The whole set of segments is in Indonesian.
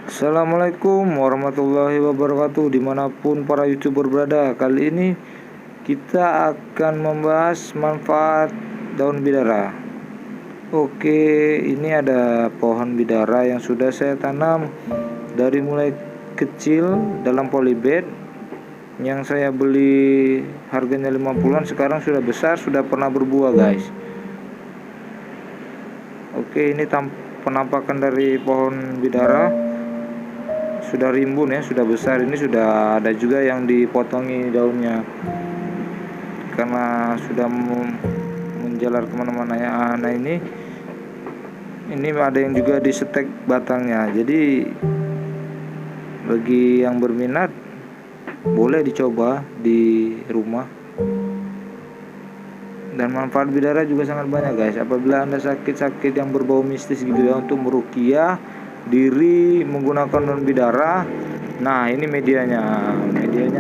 Assalamualaikum warahmatullahi wabarakatuh, dimanapun para youtuber berada. Kali ini kita akan membahas manfaat daun bidara. Oke, ini ada pohon bidara yang sudah saya tanam dari mulai kecil dalam polybag yang saya beli harganya 50-an, sekarang sudah besar, sudah pernah berbuah guys. Oke, ini penampakan dari pohon bidara. Sudah rimbun ya, sudah besar. Ini sudah ada juga yang dipotongi daunnya karena sudah menjalar kemana-mana ya. Nah ini ada yang juga disetek batangnya. Jadi bagi yang berminat boleh dicoba di rumah. Dan manfaat bidara juga sangat banyak guys. Apabila Anda sakit-sakit yang berbau mistis gitu ya, untuk meruqyah diri menggunakan daun bidara. Nah ini medianya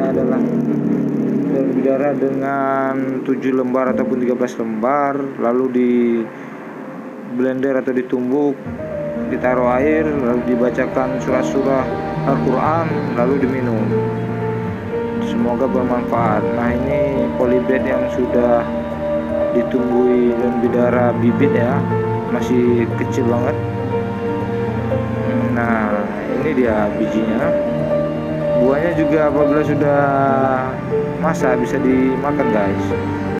adalah daun bidara dengan 7 lembar ataupun 13 lembar, lalu di blender atau ditumbuk, ditaruh air, lalu dibacakan surah-surah Al-Quran, lalu diminum. Semoga bermanfaat. Nah ini polybag yang sudah ditumbuhi daun bidara bibit ya, masih kecil banget. Nah ini dia bijinya. Buahnya juga apabila sudah masak bisa dimakan guys.